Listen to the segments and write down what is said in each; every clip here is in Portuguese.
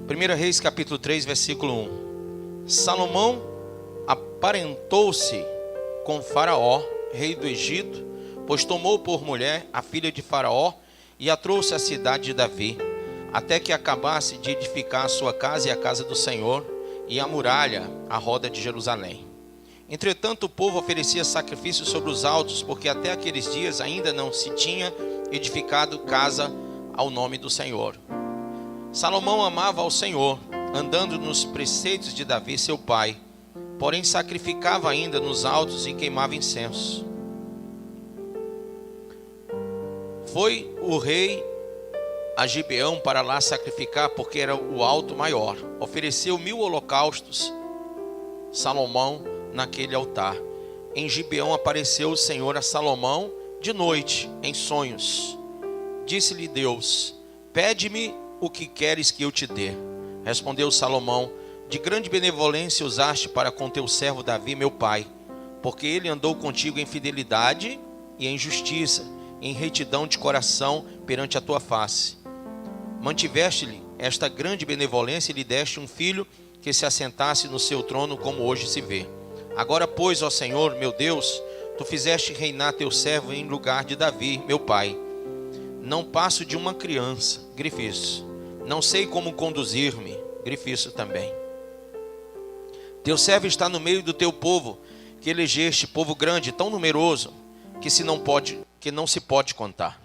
1 Reis capítulo 3, versículo 1. Salomão aparentou-se com Faraó, rei do Egito, pois tomou por mulher a filha de Faraó e a trouxe à cidade de Davi, até que acabasse de edificar a sua casa e a casa do Senhor, e a muralha à roda de Jerusalém. Entretanto, o povo oferecia sacrifícios sobre os altos, porque até aqueles dias ainda não se tinha edificado casa ao nome do Senhor. Salomão amava ao Senhor, andando nos preceitos de Davi, seu pai, porém sacrificava ainda nos altos e queimava incenso. Foi o rei a Gibeão para lá sacrificar, porque era o alto maior. Ofereceu 1000 holocaustos, Salomão, naquele altar. Em Gibeão apareceu o Senhor a Salomão de noite, em sonhos. Disse-lhe Deus: pede-me o que queres que eu te dê. Respondeu Salomão: de grande benevolência usaste para com teu servo Davi, meu pai, porque ele andou contigo em fidelidade e em justiça, em retidão de coração perante a tua face. Mantiveste-lhe esta grande benevolência e lhe deste um filho que se assentasse no seu trono, como hoje se vê. Agora, pois, ó Senhor, meu Deus, tu fizeste reinar teu servo em lugar de Davi, meu pai. Não passo de uma criança, grifiço. Não sei como conduzir-me, grifiço também. Teu servo está no meio do teu povo, que elegeste, povo grande, tão numeroso, que não se pode contar.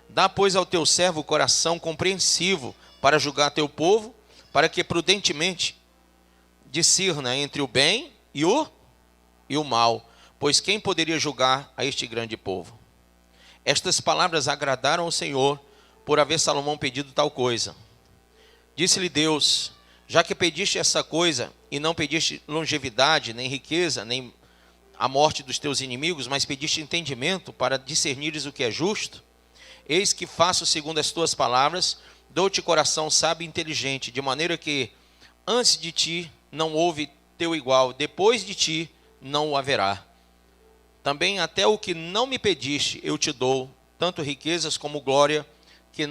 Dá, pois, ao teu servo o coração compreensivo para julgar teu povo, para que prudentemente discirna entre o bem e o mal, pois quem poderia julgar a este grande povo? Estas palavras agradaram ao Senhor, por haver Salomão pedido tal coisa. Disse-lhe Deus: já que pediste essa coisa, e não pediste longevidade, nem riqueza, nem a morte dos teus inimigos, mas pediste entendimento para discernires o que é justo, eis que faço segundo as tuas palavras, dou-te coração sábio e inteligente, de maneira que antes de ti não houve teu igual, depois de ti não o haverá. Também até o que não me pediste eu te dou, tanto riquezas como glória, que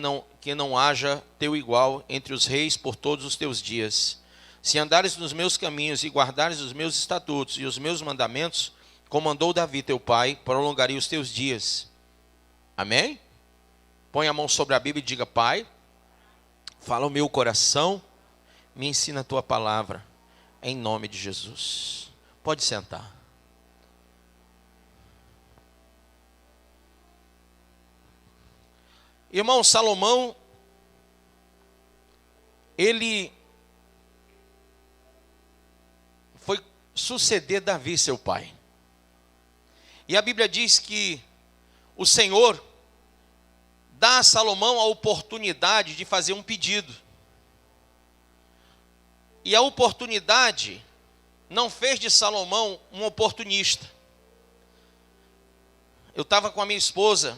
não haja teu igual entre os reis por todos os teus dias. Se andares nos meus caminhos e guardares os meus estatutos e os meus mandamentos, como mandou Davi teu pai, prolongarei os teus dias. Amém? Põe a mão sobre a Bíblia e diga: Pai, fala o meu coração, me ensina a tua palavra, em nome de Jesus. Pode sentar. Irmão, Salomão, ele foi suceder Davi, seu pai. E a Bíblia diz que o Senhor dá a Salomão a oportunidade de fazer um pedido. E a oportunidade não fez de Salomão um oportunista. Eu estava com a minha esposa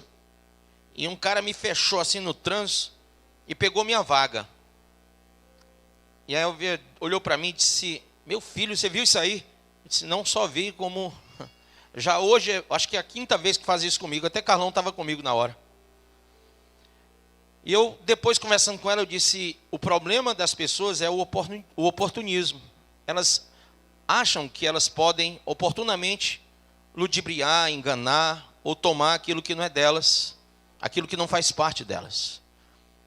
e um cara me fechou assim no trânsito e pegou minha vaga. E aí olhou para mim e disse: meu filho, você viu isso aí? Eu disse: não só vi, como já hoje, acho que é a 5ª vez que faz isso comigo. Até Carlão estava comigo na hora. E eu, depois conversando com ela, eu disse: o problema das pessoas é o oportunismo. Elas acham que elas podem oportunamente ludibriar, enganar ou tomar aquilo que não é delas, aquilo que não faz parte delas.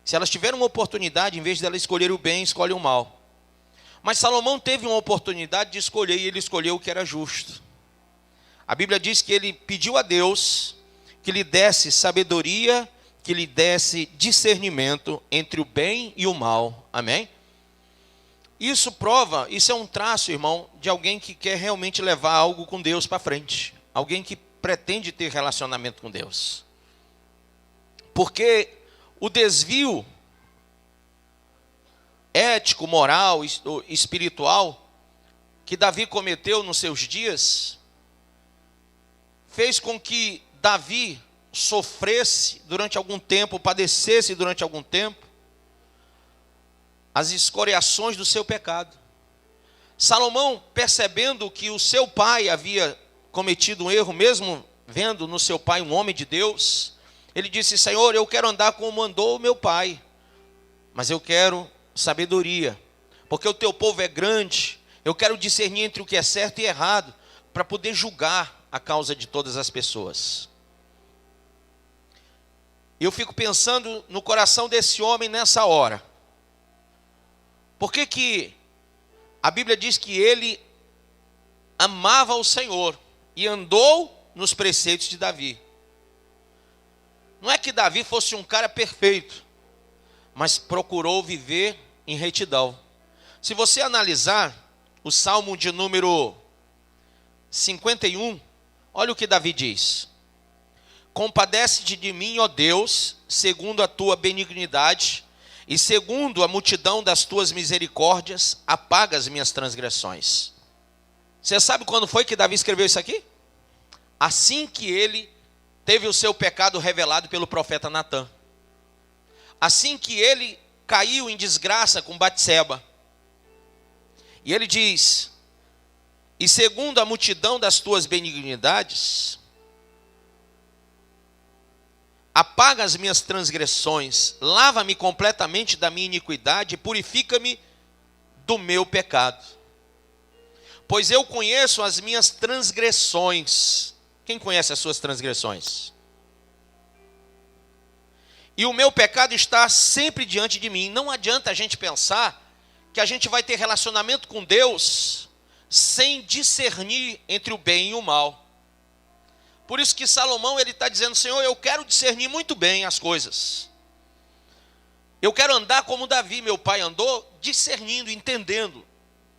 Se elas tiverem uma oportunidade, em vez de ela escolher o bem, escolhe o mal. Mas Salomão teve uma oportunidade de escolher, e ele escolheu o que era justo. A Bíblia diz que ele pediu a Deus que lhe desse sabedoria, que lhe desse discernimento entre o bem e o mal. Amém? Isso é um traço, irmão, de alguém que quer realmente levar algo com Deus para frente. Alguém que pretende ter relacionamento com Deus. Porque o desvio ético, moral, espiritual que Davi cometeu nos seus dias fez com que Davi sofresse durante algum tempo, padecesse durante algum tempo as escoriações do seu pecado. Salomão, percebendo que o seu pai havia cometido um erro, mesmo vendo no seu pai um homem de Deus, ele disse: Senhor, eu quero andar como andou o meu pai, mas eu quero sabedoria, porque o teu povo é grande. Eu quero discernir entre o que é certo e errado, para poder julgar a causa de todas as pessoas. Eu fico pensando no coração desse homem nessa hora. Por que que a Bíblia diz que ele amava o Senhor e andou nos preceitos de Davi? Não é que Davi fosse um cara perfeito, mas procurou viver em retidão. Se você analisar o Salmo de número 51, olha o que Davi diz: compadece-te de mim, ó Deus, segundo a tua benignidade, e segundo a multidão das tuas misericórdias, apaga as minhas transgressões. Você sabe quando foi que Davi escreveu isso aqui? Assim que ele teve o seu pecado revelado pelo profeta Natã. Assim que ele caiu em desgraça com Batseba. E ele diz: e segundo a multidão das tuas benignidades, apaga as minhas transgressões, lava-me completamente da minha iniquidade e purifica-me do meu pecado. Pois eu conheço as minhas transgressões. Quem conhece as suas transgressões? E o meu pecado está sempre diante de mim. Não adianta a gente pensar que a gente vai ter relacionamento com Deus sem discernir entre o bem e o mal. Por isso que Salomão ele está dizendo: Senhor, eu quero discernir muito bem as coisas. Eu quero andar como Davi, meu pai, andou, discernindo, entendendo.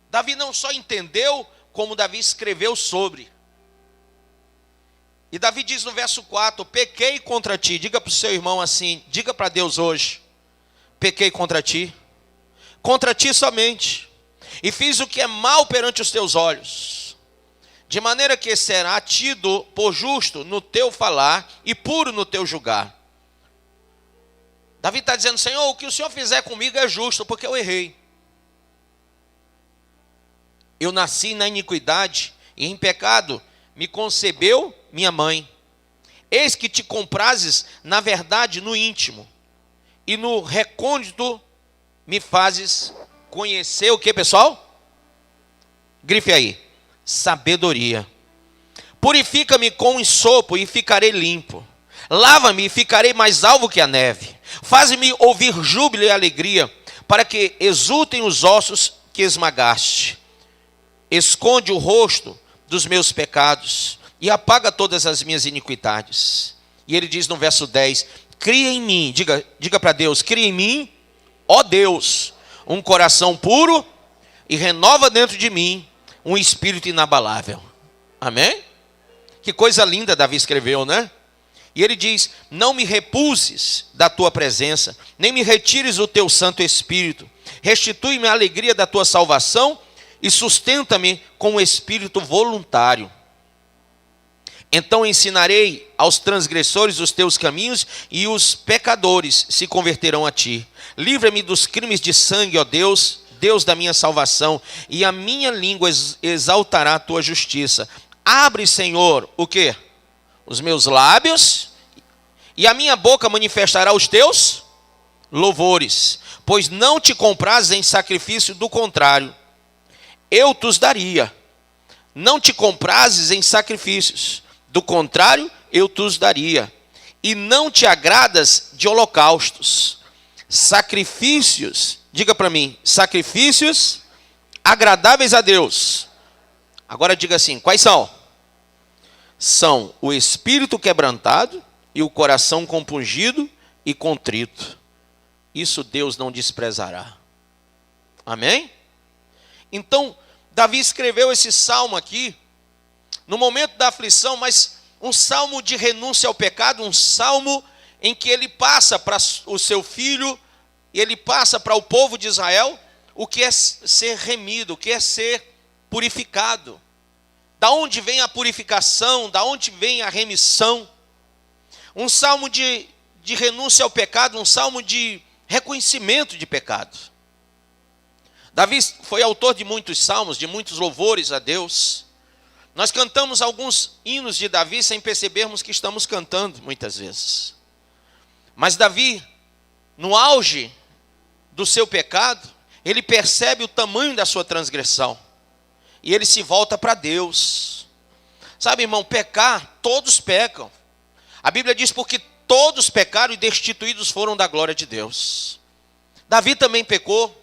Davi não só entendeu, como Davi escreveu sobre. E Davi diz no verso 4: pequei contra ti. Diga para o seu irmão assim, diga para Deus hoje: pequei contra ti somente, e fiz o que é mal perante os teus olhos, de maneira que será tido por justo no teu falar e puro no teu julgar. Davi está dizendo: Senhor, o que o Senhor fizer comigo é justo, porque eu errei. Eu nasci na iniquidade, e em pecado me concebeu minha mãe. Eis que te comprases, na verdade, no íntimo, e no recôndito me fazes conhecer o que, pessoal? Grife aí: sabedoria. Purifica-me com ensopo e ficarei limpo. Lava-me e ficarei mais alvo que a neve. Faz-me ouvir júbilo e alegria, para que exultem os ossos que esmagaste. Esconde o rosto dos meus pecados e apaga todas as minhas iniquidades. E ele diz no verso 10: cria em mim, diga para Deus: cria em mim, ó Deus, um coração puro, e renova dentro de mim um espírito inabalável. Amém? Que coisa linda Davi escreveu, né? E ele diz: não me repulses da tua presença, nem me retires o teu Santo Espírito. Restitui-me a alegria da tua salvação e sustenta-me com o espírito voluntário. Então ensinarei aos transgressores os teus caminhos, e os pecadores se converterão a ti. Livra-me dos crimes de sangue, ó Deus, Deus da minha salvação, e a minha língua exaltará a tua justiça. Abre, Senhor, o quê? Os meus lábios, e a minha boca manifestará os teus louvores. Pois não te comprazes em sacrifício, do contrário, eu te os daria. Não te comprazes em sacrifícios, do contrário, eu te os daria. E não te agradas de holocaustos. Sacrifícios, diga para mim, sacrifícios agradáveis a Deus. Agora diga assim: quais são? São o espírito quebrantado e o coração compungido e contrito. Isso Deus não desprezará. Amém? Então, Davi escreveu esse salmo aqui no momento da aflição, mas um salmo de renúncia ao pecado, um salmo em que ele passa para o seu filho, e ele passa para o povo de Israel o que é ser remido, o que é ser purificado. Da onde vem a purificação, da onde vem a remissão. Um salmo de renúncia ao pecado, um salmo de reconhecimento de pecado. Davi foi autor de muitos salmos, de muitos louvores a Deus. Nós cantamos alguns hinos de Davi sem percebermos que estamos cantando muitas vezes. Mas Davi, no auge do seu pecado, ele percebe o tamanho da sua transgressão e ele se volta para Deus. Sabe, irmão, pecar, todos pecam. A Bíblia diz: porque todos pecaram e destituídos foram da glória de Deus. Davi também pecou.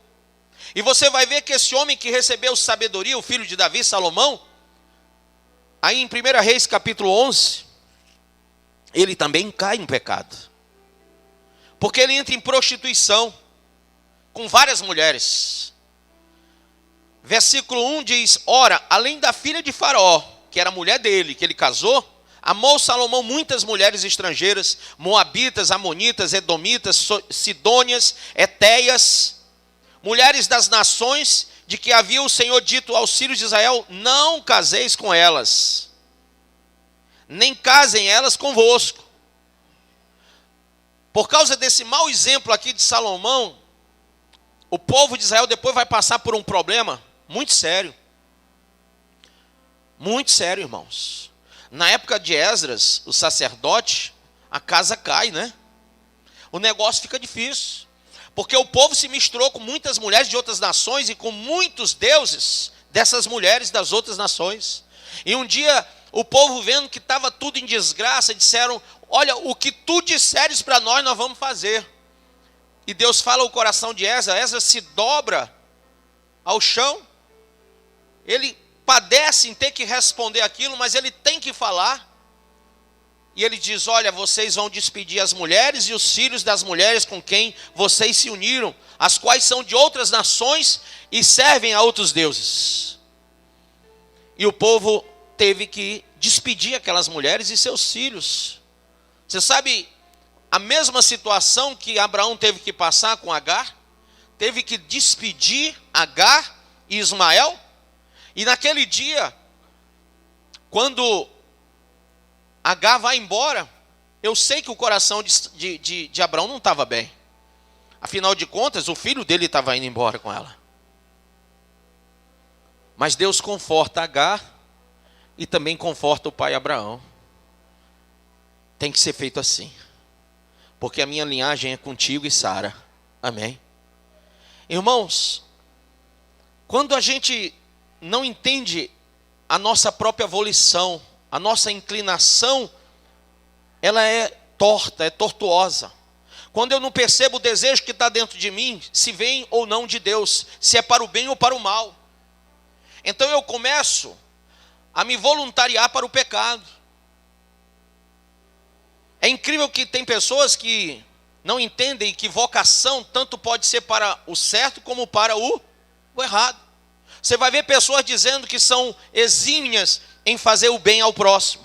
E você vai ver que esse homem que recebeu sabedoria, o filho de Davi, Salomão, aí em 1 Reis capítulo 11, ele também cai em pecado. Porque ele entra em prostituição com várias mulheres. Versículo 1 diz: ora, além da filha de Faraó, que era a mulher dele, que ele casou, amou Salomão muitas mulheres estrangeiras, moabitas, amonitas, edomitas, sidônias, etéias, mulheres das nações de que havia o Senhor dito aos filhos de Israel: não caseis com elas, nem casem elas convosco. Por causa desse mau exemplo aqui de Salomão, o povo de Israel depois vai passar por um problema muito sério. Muito sério, irmãos. Na época de Esdras, o sacerdote, a casa cai, né? O negócio fica difícil. Porque o povo se misturou com muitas mulheres de outras nações e com muitos deuses dessas mulheres das outras nações. E um dia, o povo vendo que estava tudo em desgraça, disseram: olha, o que tu disseres para nós, nós vamos fazer. E Deus fala ao coração de Esdras. Esdras se dobra ao chão. Ele padece em ter que responder aquilo, mas ele tem que falar. E ele diz: olha, vocês vão despedir as mulheres e os filhos das mulheres com quem vocês se uniram, as quais são de outras nações e servem a outros deuses. E o povo teve que despedir aquelas mulheres e seus filhos. Você sabe a mesma situação que Abraão teve que passar com Agar? Teve que despedir Agar e Ismael. E naquele dia, quando Agar vai embora, eu sei que o coração de Abraão não estava bem. Afinal de contas, o filho dele estava indo embora com ela. Mas Deus conforta Agar e também conforta o pai Abraão. Tem que ser feito assim, porque a minha linhagem é contigo e Sara. Amém? Irmãos, quando a gente não entende a nossa própria volição, a nossa inclinação, ela é torta, é tortuosa. Quando eu não percebo o desejo que está dentro de mim, se vem ou não de Deus, se é para o bem ou para o mal. Então eu começo a me voluntariar para o pecado. É incrível que tem pessoas que não entendem que vocação tanto pode ser para o certo como para o errado. Você vai ver pessoas dizendo que são exímias em fazer o bem ao próximo,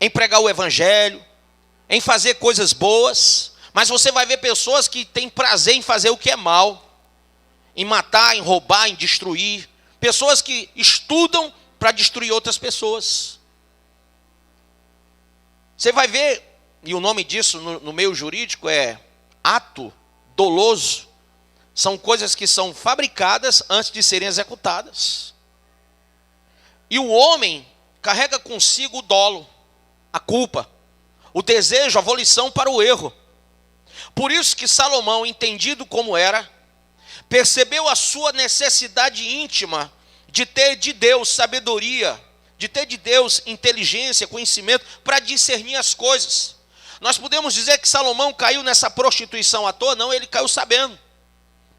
em pregar o evangelho, em fazer coisas boas, mas você vai ver pessoas que têm prazer em fazer o que é mal, em matar, em roubar, em destruir, pessoas que estudam para destruir outras pessoas. Você vai ver, e o nome disso no meio jurídico é ato doloso. São coisas que são fabricadas antes de serem executadas. E o homem carrega consigo o dolo, a culpa, o desejo, a volição para o erro. Por isso que Salomão, entendido como era, percebeu a sua necessidade íntima de ter de Deus sabedoria, de ter de Deus inteligência, conhecimento para discernir as coisas. Nós podemos dizer que Salomão caiu nessa prostituição à toa? Não, ele caiu sabendo.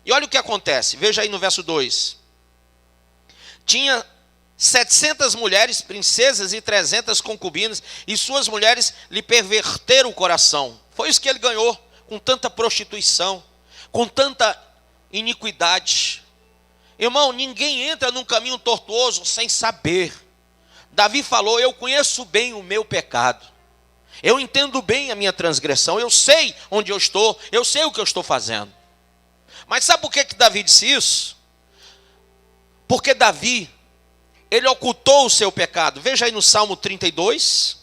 E olha o que acontece, veja aí no verso 2. Tinha 700 mulheres, princesas e 300 concubinas, e suas mulheres lhe perverteram o coração. Foi isso que ele ganhou, com tanta prostituição, com tanta iniquidade. Irmão, ninguém entra num caminho tortuoso sem saber. Davi falou: eu conheço bem o meu pecado, eu entendo bem a minha transgressão, eu sei onde eu estou, eu sei o que eu estou fazendo. Mas sabe por que Davi disse isso? Porque Davi, ele ocultou o seu pecado. Veja aí no Salmo 32.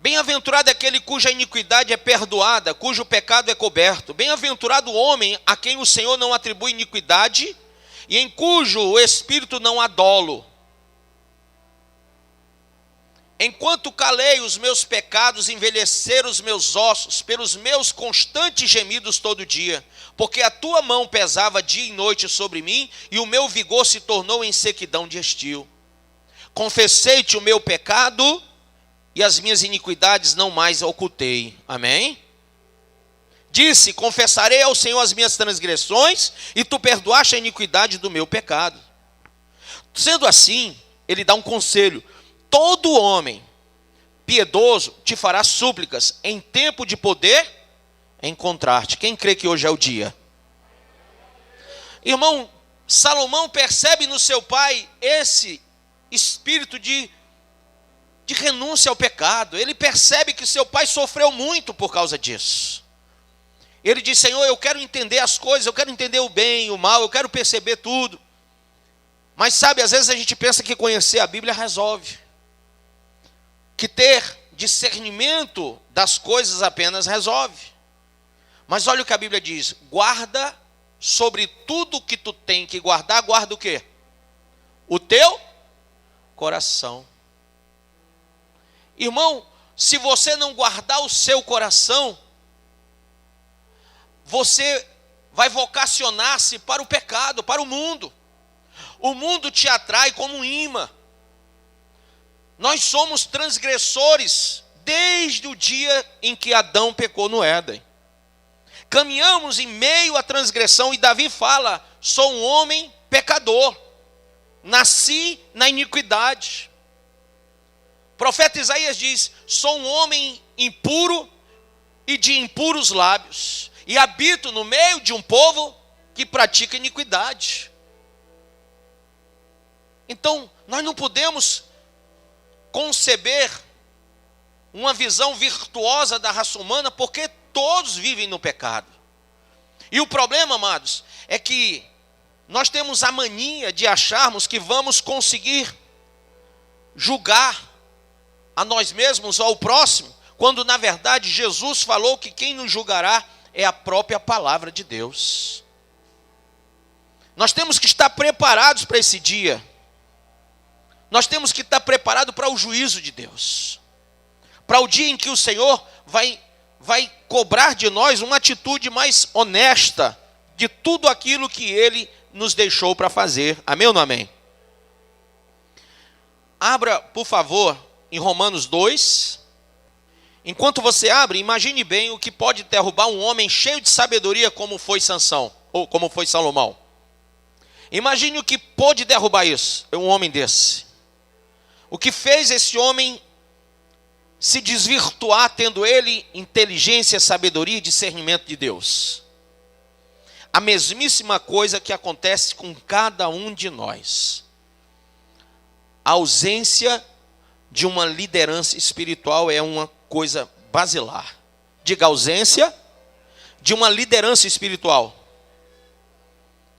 Bem-aventurado é aquele cuja iniquidade é perdoada, cujo pecado é coberto. Bem-aventurado o homem a quem o Senhor não atribui iniquidade e em cujo o espírito não há dolo. Enquanto calei os meus pecados, envelheceram os meus ossos, pelos meus constantes gemidos todo dia, porque a tua mão pesava dia e noite sobre mim, e o meu vigor se tornou em sequidão de estio. Confessei-te o meu pecado, e as minhas iniquidades não mais ocultei. Amém? Disse, confessarei ao Senhor as minhas transgressões, e tu perdoaste a iniquidade do meu pecado. Sendo assim, ele dá um conselho: todo homem piedoso te fará súplicas em tempo de poder encontrar-te. Quem crê que hoje é o dia? Irmão, Salomão percebe no seu pai esse espírito de renúncia ao pecado. Ele percebe que seu pai sofreu muito por causa disso. Ele diz: Senhor, eu quero entender as coisas, eu quero entender o bem e o mal, eu quero perceber tudo. Mas sabe, às vezes a gente pensa que conhecer a Bíblia resolve, que ter discernimento das coisas apenas resolve. Mas olha o que a Bíblia diz: guarda sobre tudo que tu tem que guardar, guarda o quê? O teu coração. Irmão, se você não guardar o seu coração, você vai vocacionar-se para o pecado, para o mundo. O mundo te atrai como um imã. Nós somos transgressores desde o dia em que Adão pecou no Éden. Caminhamos em meio à transgressão, e Davi fala: sou um homem pecador, nasci na iniquidade. O profeta Isaías diz: sou um homem impuro e de impuros lábios, e habito no meio de um povo que pratica iniquidade. Então, nós não podemos conceber uma visão virtuosa da raça humana, porque todos vivem no pecado. E o problema, amados, é que nós temos a mania de acharmos que vamos conseguir julgar a nós mesmos ou ao próximo, quando na verdade Jesus falou que quem nos julgará é a própria palavra de Deus. Nós temos que estar preparados para esse dia. Nós temos que estar preparados para o juízo de Deus, para o dia em que o Senhor vai cobrar de nós uma atitude mais honesta de tudo aquilo que Ele nos deixou para fazer. Amém ou não amém? Abra, por favor, em Romanos 2. Enquanto você abre, imagine bem o que pode derrubar um homem cheio de sabedoria como foi Sansão, ou como foi Salomão. Imagine o que pode derrubar isso, um homem desse. O que fez esse homem se desvirtuar, tendo ele inteligência, sabedoria e discernimento de Deus. A mesmíssima coisa que acontece com cada um de nós. A ausência de uma liderança espiritual é uma coisa basilar. Diga: ausência de uma liderança espiritual.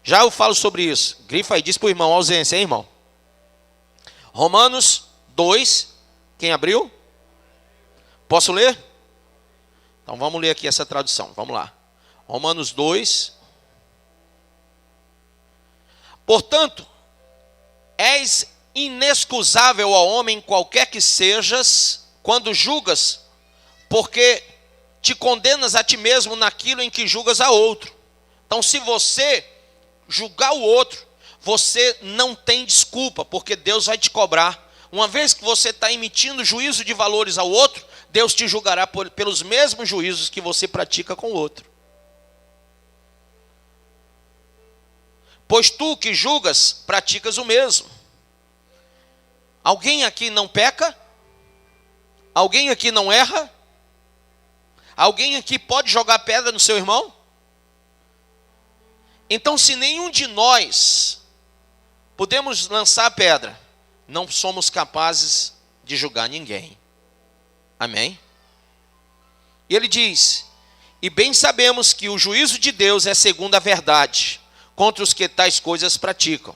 Já eu falo sobre isso. Grifa aí, diz para o irmão: ausência, hein, irmão? Romanos 2, quem abriu? Posso ler? Então vamos ler aqui essa tradução, vamos lá. Romanos 2. Portanto, és inexcusável ao homem qualquer que sejas, quando julgas, porque te condenas a ti mesmo naquilo em que julgas a outro. Então, se você julgar o outro, você não tem desculpa, porque Deus vai te cobrar. Uma vez que você está emitindo juízo de valores ao outro, Deus te julgará pelos mesmos juízos que você pratica com o outro. Pois tu que julgas, praticas o mesmo. Alguém aqui não peca? Alguém aqui não erra? Alguém aqui pode jogar pedra no seu irmão? Então, se nenhum de nós podemos lançar pedra, não somos capazes de julgar ninguém. Amém? E ele diz: e bem sabemos que o juízo de Deus é segundo a verdade, contra os que tais coisas praticam.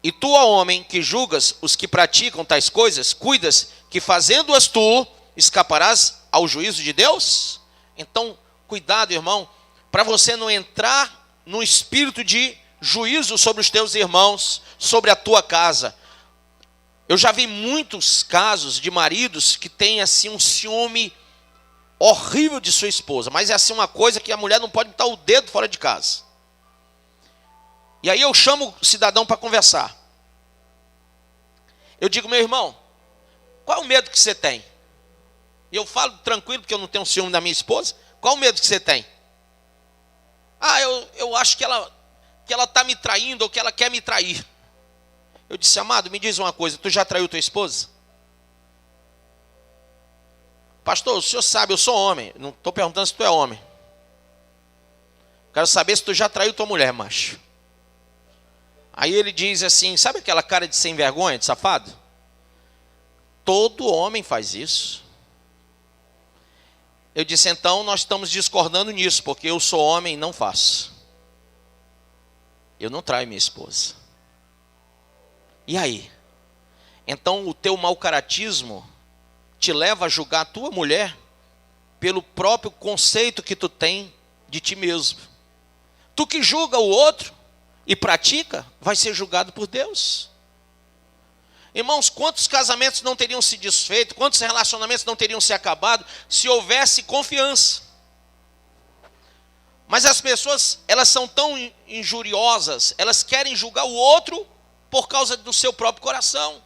E tu, ó homem, que julgas os que praticam tais coisas, cuidas que fazendo-as tu, escaparás ao juízo de Deus? Então, cuidado, irmão, para você não entrar no espírito de juízo sobre os teus irmãos, sobre a tua casa. Eu já vi muitos casos de maridos que têm assim um ciúme horrível de sua esposa, mas é assim uma coisa que a mulher não pode botar o dedo fora de casa. E aí eu chamo o cidadão para conversar. Eu digo: meu irmão, qual é o medo que você tem? E eu falo tranquilo, porque eu não tenho ciúme da minha esposa. Qual o medo que você tem? Ah, eu acho que ela está me traindo, ou que ela quer me trair. Eu disse: amado, me diz uma coisa, tu já traiu tua esposa? Pastor, o senhor sabe, eu sou homem. Não estou perguntando se tu é homem. Quero saber se tu já traiu tua mulher, macho. Aí ele diz assim: sabe aquela cara de sem vergonha, de safado? Todo homem faz isso. Eu disse: então nós estamos discordando nisso, porque eu sou homem e não faço. Eu não traio minha esposa. E aí? Então o teu mau caratismo te leva a julgar a tua mulher pelo próprio conceito que tu tem de ti mesmo. Tu que julga o outro e pratica, vai ser julgado por Deus. Irmãos, quantos casamentos não teriam se desfeito, quantos relacionamentos não teriam se acabado se houvesse confiança? Mas as pessoas, elas são tão injuriosas, elas querem julgar o outro por causa do seu próprio coração.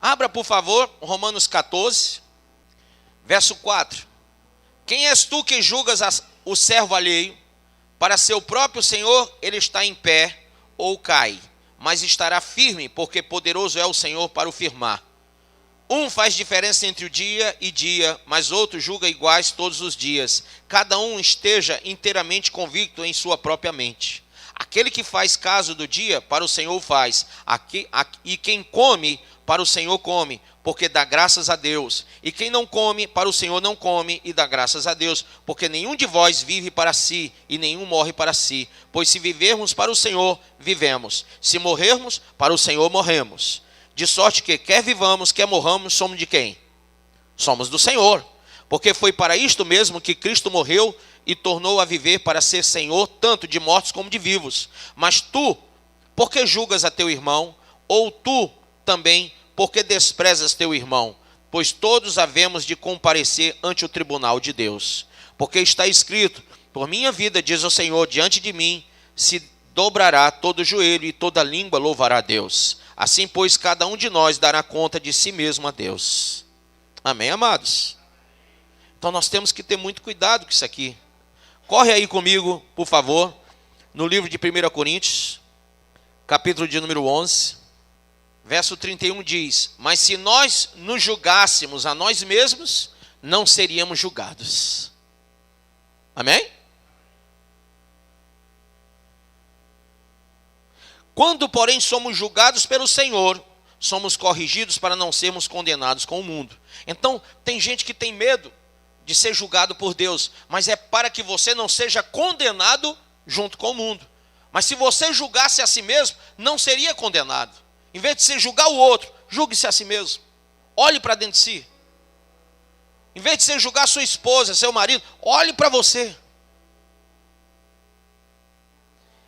Abra, por favor, Romanos 14, verso 4. Quem és tu que julgas o servo alheio? Para seu próprio Senhor ele está em pé ou cai, mas estará firme, porque poderoso é o Senhor para o firmar. Um faz diferença entre o dia e dia, mas outro julga iguais todos os dias. Cada um esteja inteiramente convicto em sua própria mente. Aquele que faz caso do dia, para o Senhor faz. E quem come, para o Senhor come, porque dá graças a Deus. E quem não come, para o Senhor não come, e dá graças a Deus. Porque nenhum de vós vive para si, e nenhum morre para si. Pois se vivermos para o Senhor, vivemos. Se morrermos, para o Senhor morremos. De sorte que quer vivamos, quer morramos, somos de quem? Somos do Senhor. Porque foi para isto mesmo que Cristo morreu e tornou a viver, para ser Senhor tanto de mortos como de vivos. Mas tu, por que julgas a teu irmão? Ou tu também, por que desprezas teu irmão? Pois todos havemos de comparecer ante o tribunal de Deus. Porque está escrito: por minha vida, diz o Senhor, diante de mim se dobrará todo joelho e toda língua louvará a Deus. Assim, pois, cada um de nós dará conta de si mesmo a Deus. Amém, amados? Então nós temos que ter muito cuidado com isso aqui. Corre aí comigo, por favor, no livro de 1 Coríntios, capítulo de número 11, verso 31 diz: mas se nós nos julgássemos a nós mesmos, não seríamos julgados. Amém? Quando, porém, somos julgados pelo Senhor, somos corrigidos para não sermos condenados com o mundo. Então, tem gente que tem medo de ser julgado por Deus, mas é para que você não seja condenado junto com o mundo. Mas se você julgasse a si mesmo, não seria condenado. Em vez de você julgar o outro, julgue-se a si mesmo. Olhe para dentro de si. Em vez de você julgar sua esposa, seu marido, olhe para você.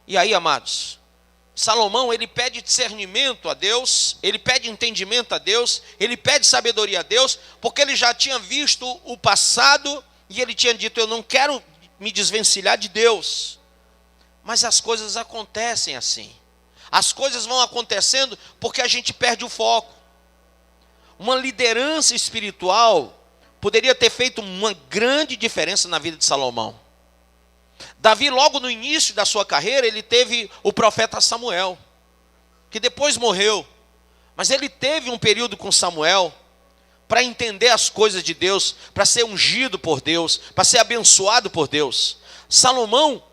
E aí, amados, Salomão, ele pede discernimento a Deus, ele pede entendimento a Deus, ele pede sabedoria a Deus, porque ele já tinha visto o passado e ele tinha dito: eu não quero me desvencilhar de Deus. Mas as coisas acontecem assim. As coisas vão acontecendo porque a gente perde o foco. Uma liderança espiritual poderia ter feito uma grande diferença na vida de Salomão. Davi, logo no início da sua carreira, ele teve o profeta Samuel, que depois morreu. Mas ele teve um período com Samuel para entender as coisas de Deus, para ser ungido por Deus, para ser abençoado por Deus. Salomão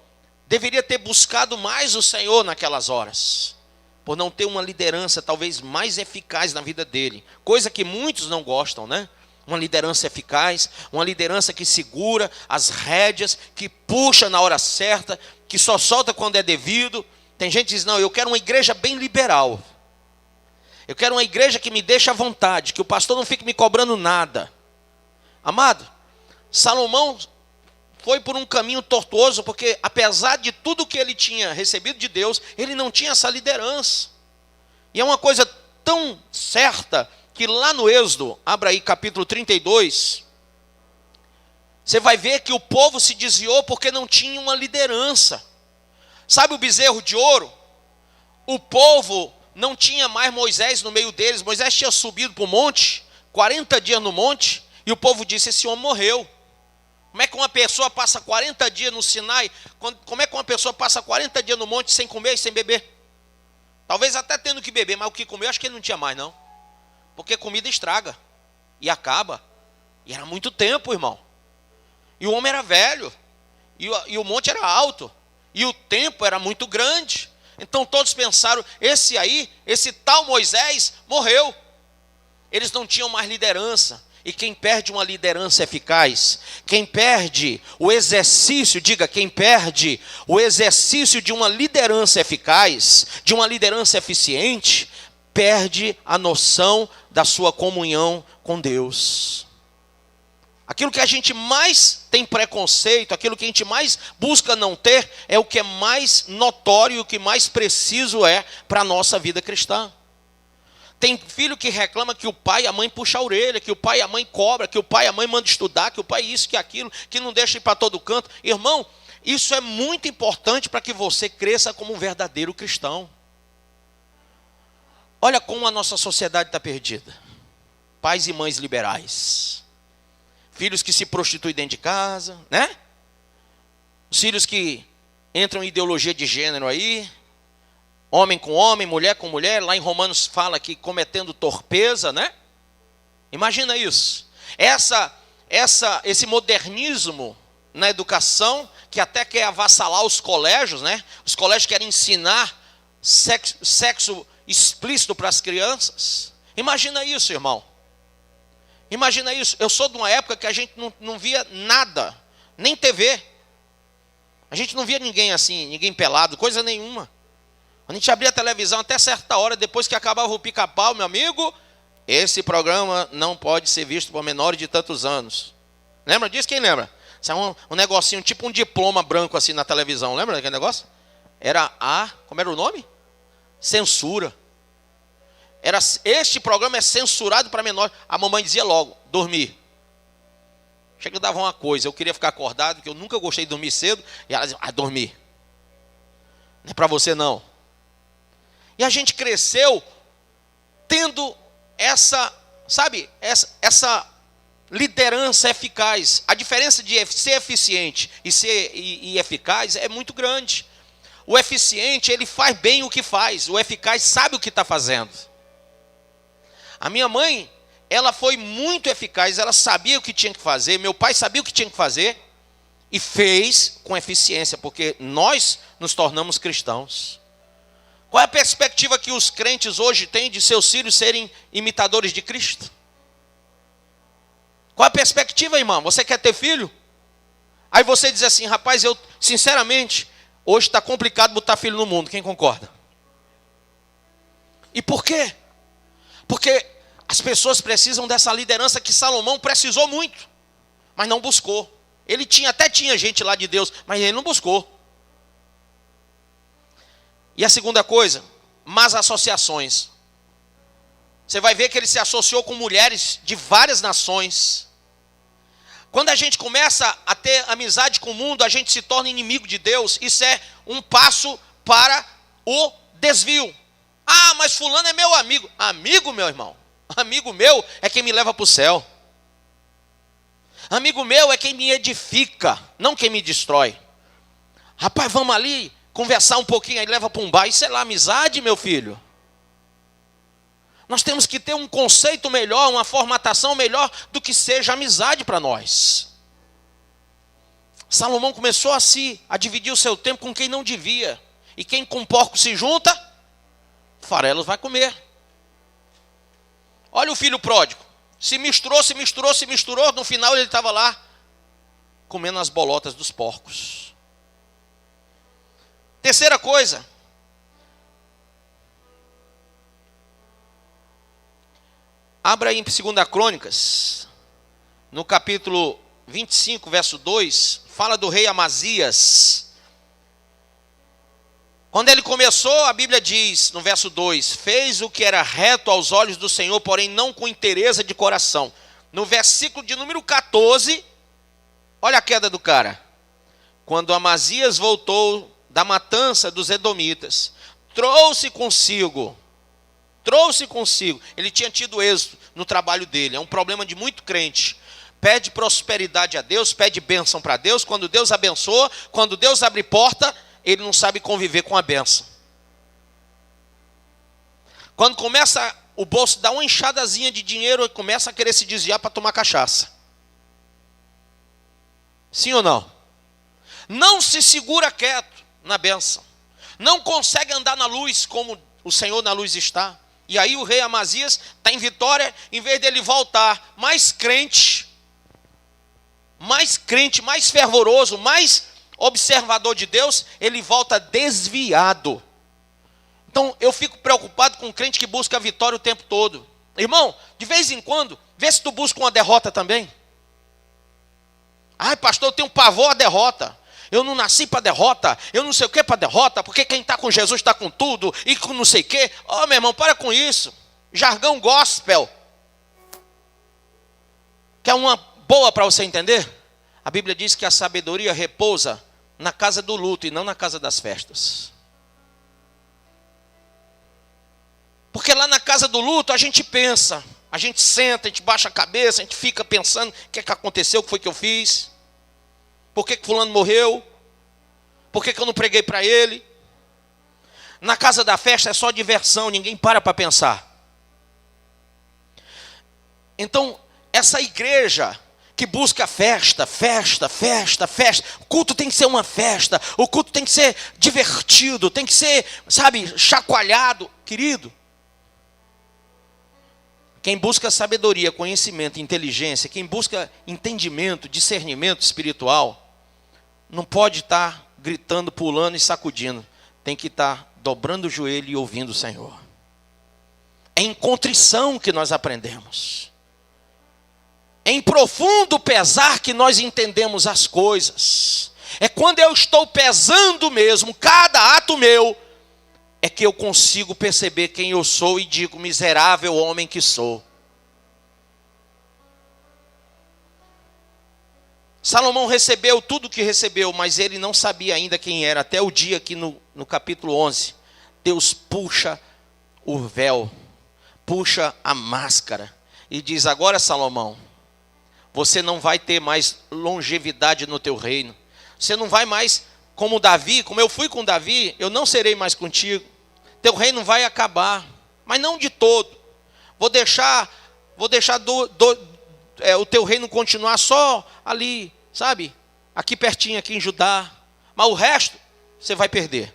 deveria ter buscado mais o Senhor naquelas horas, por não ter uma liderança talvez mais eficaz na vida dele. Coisa que muitos não gostam, né? Uma liderança eficaz, uma liderança que segura as rédeas, que puxa na hora certa, que só solta quando é devido. Tem gente que diz: não, eu quero uma igreja bem liberal. Eu quero uma igreja que me deixe à vontade, que o pastor não fique me cobrando nada. Amado, Salomão foi por um caminho tortuoso, porque apesar de tudo que ele tinha recebido de Deus, ele não tinha essa liderança. E é uma coisa tão certa que lá no Êxodo, abra aí capítulo 32, você vai ver que o povo se desviou porque não tinha uma liderança. Sabe o bezerro de ouro? O povo não tinha mais Moisés no meio deles. Moisés tinha subido para o monte, 40 dias no monte, e o povo disse: esse homem morreu. Como é que uma pessoa passa 40 dias no Sinai? Como é que uma pessoa passa 40 dias no monte sem comer e sem beber? Talvez até tendo que beber, mas o que comer, acho que ele não tinha mais, não. Porque comida estraga e acaba. E era muito tempo, irmão. E o homem era velho. E o monte era alto. E o tempo era muito grande. Então todos pensaram: esse tal Moisés morreu. Eles não tinham mais liderança. E quem perde uma liderança eficaz, quem perde o exercício, diga, quem perde o exercício de uma liderança eficaz, de uma liderança eficiente, perde a noção da sua comunhão com Deus. Aquilo que a gente mais tem preconceito, aquilo que a gente mais busca não ter, é o que é mais notório e o que mais preciso é para a nossa vida cristã. Tem filho que reclama que o pai e a mãe puxam a orelha, que o pai e a mãe cobram, que o pai e a mãe mandam estudar, que o pai isso, que aquilo, que não deixa ir para todo canto. Irmão, isso é muito importante para que você cresça como um verdadeiro cristão. Olha como a nossa sociedade está perdida. Pais e mães liberais. Filhos que se prostituem dentro de casa, né? Os filhos que entram em ideologia de gênero aí. Homem com homem, mulher com mulher. Lá em Romanos fala que cometendo torpeza, né? Imagina isso. Esse modernismo na educação, que até quer avassalar os colégios, né? Os colégios querem ensinar sexo explícito para as crianças. Imagina isso, irmão. Imagina isso. Eu sou de uma época que a gente não via nada, nem TV. A gente não via ninguém assim, ninguém pelado, coisa nenhuma. A gente abria a televisão até certa hora, depois que acabava o pica-pau, meu amigo, esse programa não pode ser visto por menores de tantos anos. Lembra disso? Quem lembra? Isso é um negocinho, tipo um diploma branco assim na televisão. Lembra daquele negócio? Como era o nome? Censura. Este programa é censurado para menores. A mamãe dizia logo: dormir. Chega, dava uma coisa, eu queria ficar acordado, porque eu nunca gostei de dormir cedo. E ela dizia: dormir. Não é para você não. E a gente cresceu tendo essa liderança eficaz. A diferença de ser eficiente e eficaz é muito grande. O eficiente, ele faz bem o que faz. O eficaz sabe o que está fazendo. A minha mãe, ela foi muito eficaz. Ela sabia o que tinha que fazer. Meu pai sabia o que tinha que fazer. E fez com eficiência, porque nós nos tornamos cristãos. Qual é a perspectiva que os crentes hoje têm de seus filhos serem imitadores de Cristo? Qual é a perspectiva, irmão? Você quer ter filho? Aí você diz assim: rapaz, eu, sinceramente, hoje está complicado botar filho no mundo. Quem concorda? E por quê? Porque as pessoas precisam dessa liderança que Salomão precisou muito, mas não buscou. Ele até tinha gente lá de Deus, mas ele não buscou. E a segunda coisa, más associações. Você vai ver que ele se associou com mulheres de várias nações. Quando a gente começa a ter amizade com o mundo, a gente se torna inimigo de Deus. Isso é um passo para o desvio. Ah, mas fulano é meu amigo. Amigo, meu irmão. Amigo meu é quem me leva para o céu. Amigo meu é quem me edifica, não quem me destrói. Rapaz, vamos ali conversar um pouquinho, aí leva para um bar. Isso é lá amizade, meu filho. Nós temos que ter um conceito melhor, uma formatação melhor do que seja amizade para nós. Salomão começou a dividir o seu tempo com quem não devia. E quem com porco se junta, farelos vai comer. Olha o filho pródigo. Se misturou, no final ele estava lá comendo as bolotas dos porcos. Terceira coisa. Abra aí em 2 Crônicas, no capítulo 25, verso 2, fala do rei Amazias. Quando ele começou, a Bíblia diz, no verso 2, fez o que era reto aos olhos do Senhor, porém não com inteireza de coração. No versículo de número 14, olha a queda do cara. Quando Amazias voltou da matança dos edomitas, trouxe consigo, ele tinha tido êxito no trabalho dele. É um problema de muito crente. Pede prosperidade a Deus, pede bênção para Deus. Quando Deus abençoa, quando Deus abre porta, ele não sabe conviver com a bênção. Quando começa o bolso dar uma enxadazinha de dinheiro, ele começa a querer se desviar para tomar cachaça. Sim ou não? Não se segura quieto na bênção. Não consegue andar na luz como o Senhor na luz está. E aí o rei Amazias está em vitória, em vez dele voltar mais crente, mais fervoroso, mais observador de Deus, ele volta desviado. Então eu fico preocupado com um crente que busca a vitória o tempo todo. Irmão, de vez em quando, vê se tu busca uma derrota também. Ai, pastor, eu tenho pavor à derrota. Eu não nasci para derrota, eu não sei o que para derrota, porque quem está com Jesus está com tudo, e com não sei o que. Meu irmão, para com isso. Jargão gospel. Quer uma boa para você entender? A Bíblia diz que a sabedoria repousa na casa do luto e não na casa das festas. Porque lá na casa do luto a gente pensa, a gente senta, a gente baixa a cabeça, a gente fica pensando o que é que aconteceu, o que foi que eu fiz. Por que fulano morreu? Por que eu não preguei para ele? Na casa da festa é só diversão, ninguém para pensar. Então, essa igreja que busca festa, o culto tem que ser uma festa, o culto tem que ser divertido, tem que ser, chacoalhado. Querido, quem busca sabedoria, conhecimento, inteligência, quem busca entendimento, discernimento espiritual, não pode estar gritando, pulando e sacudindo. Tem que estar dobrando o joelho e ouvindo o Senhor. É em contrição que nós aprendemos. É em profundo pesar que nós entendemos as coisas. É quando eu estou pesando mesmo, cada ato meu, é que eu consigo perceber quem eu sou e digo, miserável homem que sou. Salomão recebeu tudo o que recebeu, mas ele não sabia ainda quem era. Até o dia que no capítulo 11, Deus puxa o véu, puxa a máscara e diz, agora Salomão, você não vai ter mais longevidade no teu reino. Você não vai mais como Davi, como eu fui com Davi, eu não serei mais contigo. Teu reino vai acabar, mas não de todo. Vou deixar o teu reino continuar só ali, aqui pertinho, aqui em Judá. Mas o resto, você vai perder.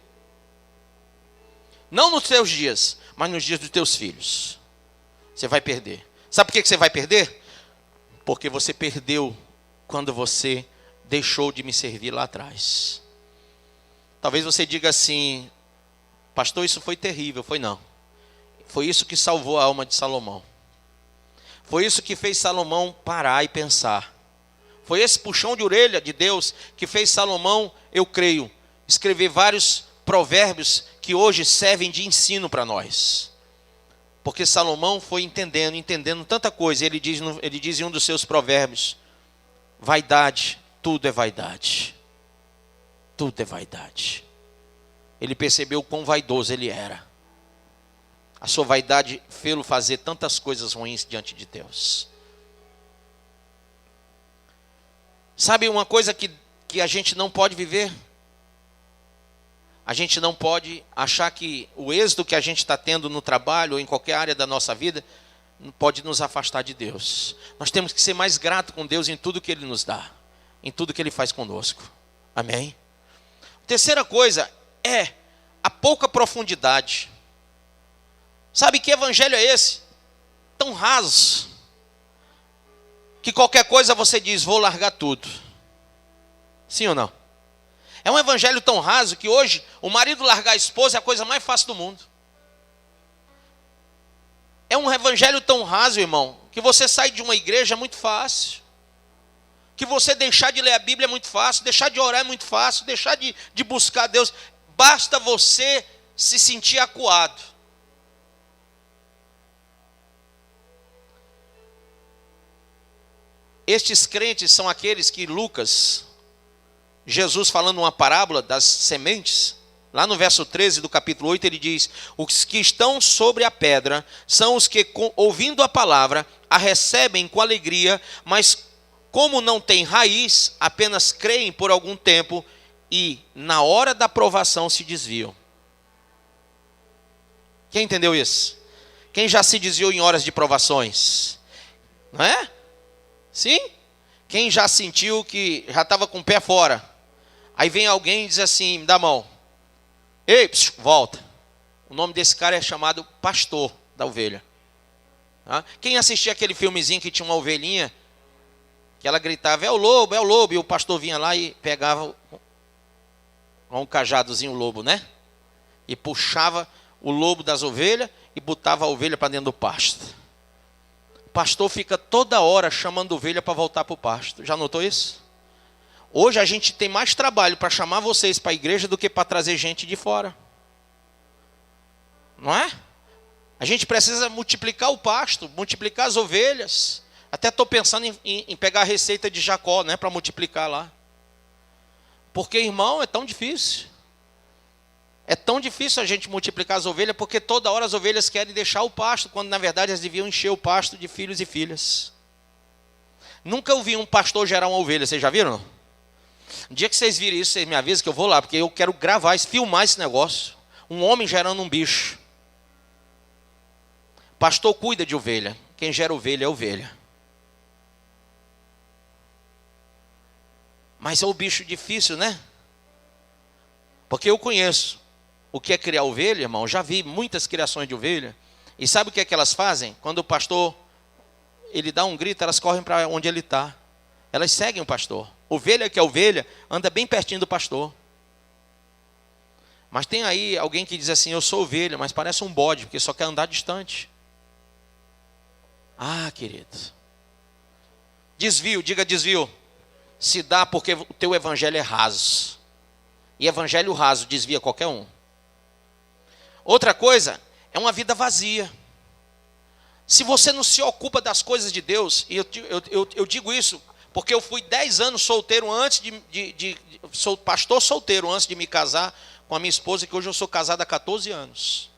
Não nos teus dias, mas nos dias dos teus filhos. Você vai perder. Sabe por que você vai perder? Porque você perdeu quando você deixou de me servir lá atrás. Talvez você diga assim, pastor, isso foi terrível. Foi não. Foi isso que salvou a alma de Salomão. Foi isso que fez Salomão parar e pensar. Foi esse puxão de orelha de Deus que fez Salomão, eu creio, escrever vários provérbios que hoje servem de ensino para nós. Porque Salomão foi entendendo tanta coisa. Ele diz em um dos seus provérbios, vaidade, tudo é vaidade. Tudo é vaidade. Ele percebeu quão vaidoso ele era. A sua vaidade fez-lo fazer tantas coisas ruins diante de Deus. Sabe uma coisa que a gente não pode viver? A gente não pode achar que o êxito que a gente está tendo no trabalho ou em qualquer área da nossa vida pode nos afastar de Deus. Nós temos que ser mais gratos com Deus em tudo que Ele nos dá, em tudo que Ele faz conosco. Amém? Terceira coisa é a pouca profundidade. Sabe que evangelho é esse? Tão raso, que qualquer coisa você diz, vou largar tudo. Sim ou não? É um evangelho tão raso que hoje o marido largar a esposa é a coisa mais fácil do mundo. É um evangelho tão raso, irmão, que você sair de uma igreja é muito fácil. Que você deixar de ler a Bíblia é muito fácil, deixar de orar é muito fácil, deixar de buscar Deus. basta você se sentir acuado. Estes crentes são aqueles que Lucas, Jesus falando uma parábola das sementes, lá no verso 13 do capítulo 8, ele diz: os que estão sobre a pedra são os que, ouvindo a palavra, a recebem com alegria, mas como não têm raiz, apenas creem por algum tempo e na hora da provação se desviam. Quem entendeu isso? Quem já se desviou em horas de provações? Não é? Sim? Quem já sentiu que já estava com o pé fora? Aí vem alguém e diz assim, me dá a mão. Ei, volta. O nome desse cara é chamado pastor da ovelha. Quem assistia aquele filmezinho que tinha uma ovelhinha, que ela gritava, é o lobo, e o pastor vinha lá e pegava um cajadozinho lobo, né? E puxava o lobo das ovelhas e botava a ovelha para dentro do pasto. O pastor fica toda hora chamando a ovelha para voltar para o pasto. Já notou isso? Hoje a gente tem mais trabalho para chamar vocês para a igreja do que para trazer gente de fora. Não é? A gente precisa multiplicar o pasto, multiplicar as ovelhas. Até estou pensando em pegar a receita de Jacó, né, para multiplicar lá. Porque, irmão, é tão difícil. É tão difícil a gente multiplicar as ovelhas, porque toda hora as ovelhas querem deixar o pasto, quando na verdade elas deviam encher o pasto de filhos e filhas. Nunca ouvi um pastor gerar uma ovelha, vocês já viram? Um dia que vocês virem isso, vocês me avisam que eu vou lá, porque eu quero gravar, filmar esse negócio. Um homem gerando um bicho. Pastor cuida de ovelha. Quem gera ovelha é ovelha. Mas é um bicho difícil, né? Porque eu conheço o que é criar ovelha, irmão. Já vi muitas criações de ovelha. E sabe o que é que elas fazem? Quando o pastor, ele dá um grito, elas correm para onde ele está. Elas seguem o pastor. Ovelha que é ovelha, anda bem pertinho do pastor. Mas tem aí alguém que diz assim, eu sou ovelha, mas parece um bode, porque só quer andar distante. Ah, querido. Desvio, diga desvio. Se dá porque o teu evangelho é raso. E evangelho raso desvia qualquer um. Outra coisa, é uma vida vazia. Se você não se ocupa das coisas de Deus, e eu digo isso, porque eu fui 10 anos solteiro antes sou pastor solteiro antes de me casar com a minha esposa, que hoje eu sou casado há 14 anos.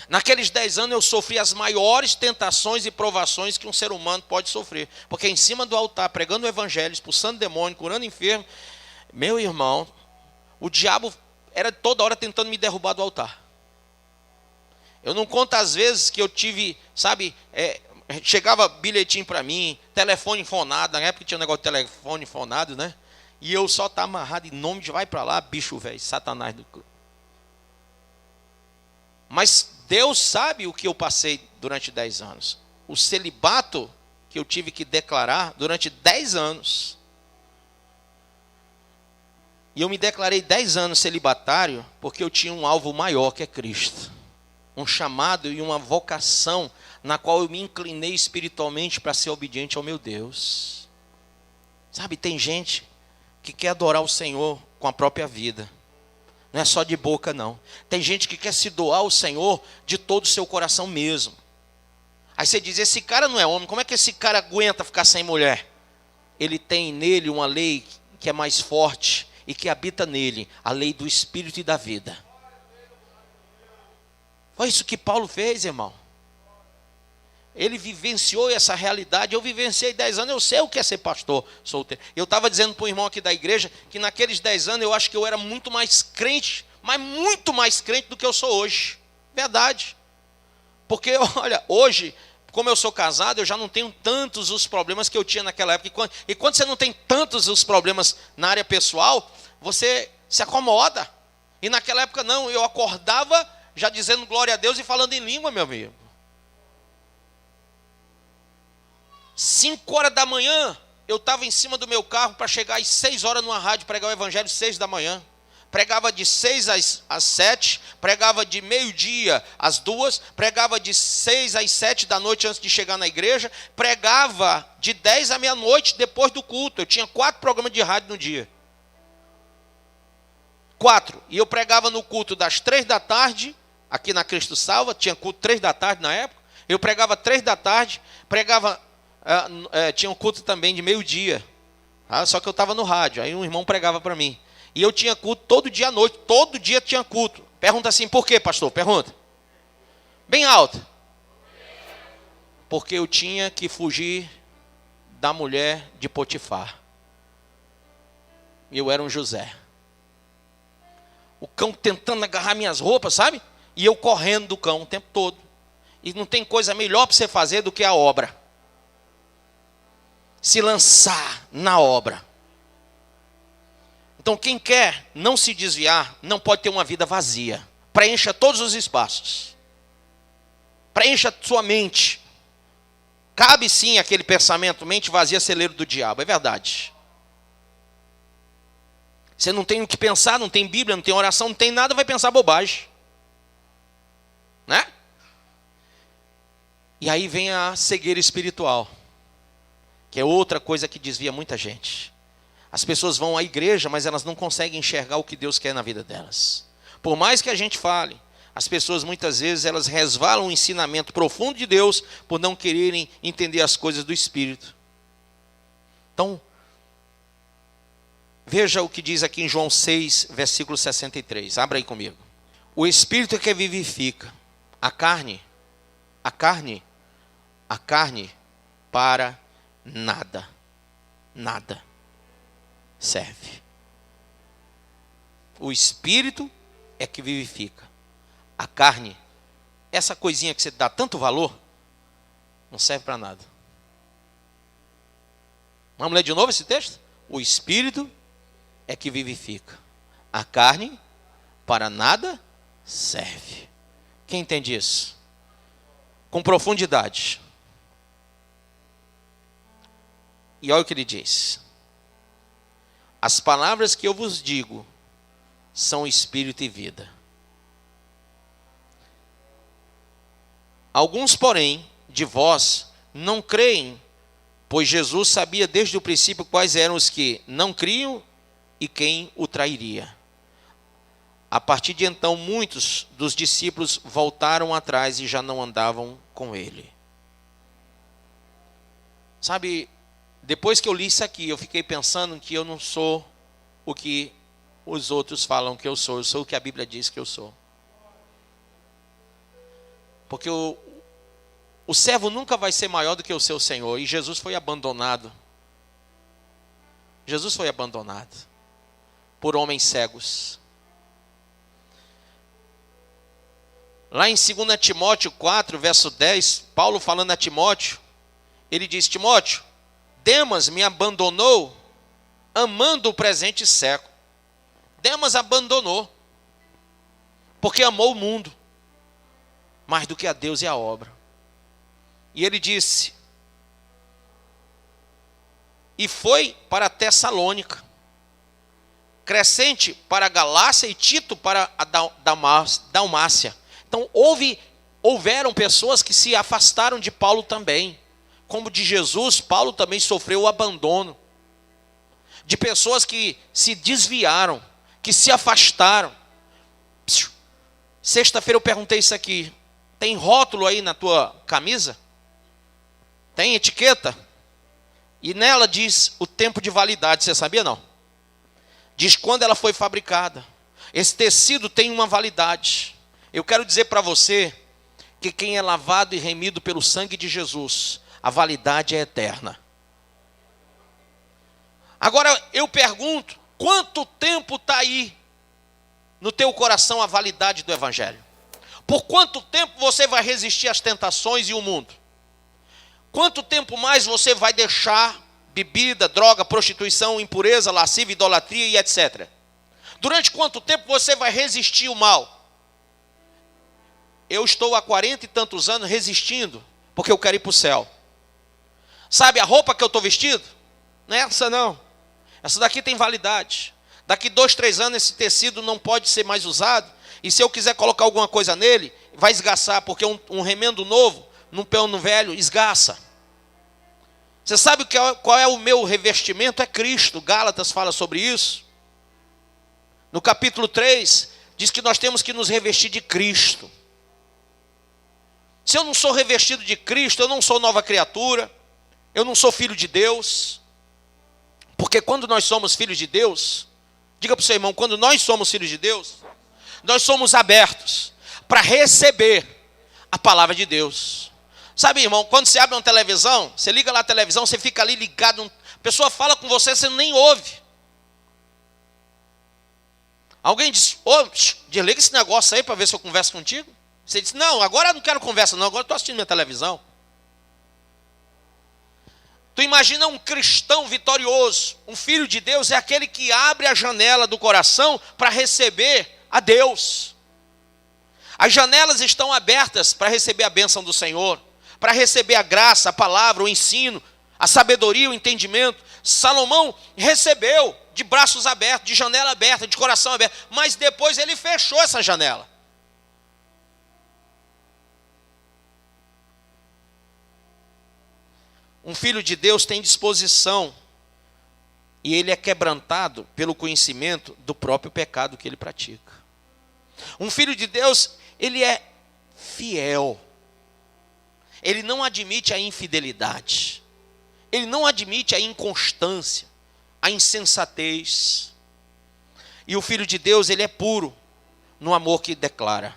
Naqueles 10 anos eu sofri as maiores tentações e provações que um ser humano pode sofrer. Porque em cima do altar, pregando o evangelho, expulsando demônio, curando enfermo, meu irmão, o diabo era toda hora tentando me derrubar do altar. Eu não conto as vezes que eu tive, sabe, chegava bilhetinho para mim, telefone fonado, na época tinha um negócio de telefone fonado, né? E eu só tá amarrado em nome de vai para lá, bicho velho, Satanás do clube. Mas Deus sabe o que eu passei durante 10 anos. O celibato que eu tive que declarar durante 10 anos. E eu me declarei 10 anos celibatário porque eu tinha um alvo maior, que é Cristo. Um chamado e uma vocação na qual eu me inclinei espiritualmente para ser obediente ao meu Deus. Sabe, tem gente que quer adorar o Senhor com a própria vida. Não é só de boca, não. Tem gente que quer se doar ao Senhor de todo o seu coração mesmo. Aí você diz, esse cara não é homem, como é que esse cara aguenta ficar sem mulher? Ele tem nele uma lei que é mais forte e que habita nele, a lei do Espírito e da vida. Foi isso que Paulo fez, irmão. Ele vivenciou essa realidade. Eu vivenciei 10 anos, eu sei o que é ser pastor solteiro. Eu estava dizendo para um irmão aqui da igreja que naqueles 10 anos eu acho que eu era muito mais crente, mas muito mais crente do que eu sou hoje. Verdade. Porque, olha, hoje, como eu sou casado, eu já não tenho tantos os problemas que eu tinha naquela época. E quando você não tem tantos os problemas na área pessoal, você se acomoda. E naquela época não, eu acordava já dizendo glória a Deus e falando em língua, meu amigo. 5 horas da manhã, eu estava em cima do meu carro para chegar às 6 horas numa rádio, pregar o evangelho 6 da manhã. Pregava de 6 às 7, pregava de meio-dia às 2, pregava de 6 às 7 da noite antes de chegar na igreja, pregava de 10 à meia-noite depois do culto. Eu tinha 4 programas de rádio no dia. 4. E eu pregava no culto das 3 da tarde, aqui na Cristo Salva, tinha culto 3 da tarde na época. Eu pregava 3 da tarde, tinha um culto também de meio-dia. Só que eu estava no rádio, aí um irmão pregava para mim. E eu tinha culto todo dia à noite, todo dia tinha culto. Pergunta assim, por quê, pastor? Pergunta. Bem alto. Porque eu tinha que fugir da mulher de Potifar. Eu era um José. O cão tentando agarrar minhas roupas, sabe? E eu correndo do cão o tempo todo. E não tem coisa melhor para você fazer do que a obra. Se lançar na obra. Então quem quer não se desviar, não pode ter uma vida vazia. Preencha todos os espaços. Preencha sua mente. Cabe sim aquele pensamento, mente vazia, celeiro do diabo, é verdade. Você não tem o que pensar, não tem Bíblia, não tem oração, não tem nada, vai pensar bobagem. Né? E aí vem a cegueira espiritual, que é outra coisa que desvia muita gente. As pessoas vão à igreja, mas elas não conseguem enxergar o que Deus quer na vida delas. Por mais que a gente fale, as pessoas muitas vezes elas resvalam o ensinamento profundo de Deus por não quererem entender as coisas do Espírito. Então, veja o que diz aqui em João 6, versículo 63. Abra aí comigo. O Espírito é que vivifica. A carne para nada serve. O Espírito é que vivifica. A carne, essa coisinha que você dá tanto valor, não serve para nada. Vamos ler de novo esse texto? O Espírito é que vivifica. A carne para nada serve. Quem entende isso? Com profundidade. E olha o que ele diz. As palavras que eu vos digo são espírito e vida. Alguns, porém, de vós não creem, pois Jesus sabia desde o princípio quais eram os que não criam e quem o trairia. A partir de então, muitos dos discípulos voltaram atrás e já não andavam com ele. Sabe, depois que eu li isso aqui, eu fiquei pensando que eu não sou o que os outros falam que eu sou o que a Bíblia diz que eu sou. Porque o servo nunca vai ser maior do que o seu Senhor. E Jesus foi abandonado. Jesus foi abandonado por homens cegos. Lá em 2 Timóteo 4, verso 10, Paulo falando a Timóteo, ele diz, Timóteo, Demas me abandonou amando o presente século. Demas abandonou, porque amou o mundo, mais do que a Deus e a obra. E ele disse, e foi para Tessalônica, Crescente para a Galácia e Tito para a Dalmácia. Então houveram pessoas que se afastaram de Paulo também. Como de Jesus, Paulo também sofreu o abandono. De pessoas que se desviaram, que se afastaram. Sexta-feira eu perguntei isso aqui. Tem rótulo aí na tua camisa? Tem etiqueta? E nela diz o tempo de validade, você sabia não? Diz quando ela foi fabricada. Esse tecido tem uma validade. Eu quero dizer para você que quem é lavado e remido pelo sangue de Jesus, a validade é eterna. Agora eu pergunto, quanto tempo está aí no teu coração a validade do Evangelho? Por quanto tempo você vai resistir às tentações e o mundo? Quanto tempo mais você vai deixar bebida, droga, prostituição, impureza, lascívia, idolatria e etc. Durante quanto tempo você vai resistir o mal? Eu estou há 40 e tantos anos resistindo, porque eu quero ir para o céu. Sabe a roupa que eu estou vestido? Não é essa não. Essa daqui tem validade. Daqui 2, 3 anos esse tecido não pode ser mais usado. E se eu quiser colocar alguma coisa nele, vai esgaçar, porque um remendo novo, num pano velho, esgaça. Você sabe qual é o meu revestimento? É Cristo. Gálatas fala sobre isso. No capítulo 3, diz que nós temos que nos revestir de Cristo. Se eu não sou revestido de Cristo, eu não sou nova criatura, eu não sou filho de Deus. Porque quando nós somos filhos de Deus, diga para o seu irmão, quando nós somos filhos de Deus, nós somos abertos para receber a palavra de Deus. Sabe, irmão, quando você abre uma televisão, você liga lá a televisão, você fica ali ligado, a pessoa fala com você, você nem ouve. Alguém diz, desliga esse negócio aí para ver se eu converso contigo. Você diz, não, agora eu não quero conversa não, agora eu estou assistindo minha televisão. Tu imagina um cristão vitorioso, um filho de Deus é aquele que abre a janela do coração para receber a Deus. As janelas estão abertas para receber a bênção do Senhor, para receber a graça, a palavra, o ensino, a sabedoria, o entendimento. Salomão recebeu de braços abertos, de janela aberta, de coração aberto, mas depois ele fechou essa janela. Um filho de Deus tem disposição e ele é quebrantado pelo conhecimento do próprio pecado que ele pratica. Um filho de Deus, ele é fiel. Ele não admite a infidelidade. Ele não admite a inconstância, a insensatez. E o filho de Deus, ele é puro no amor que declara.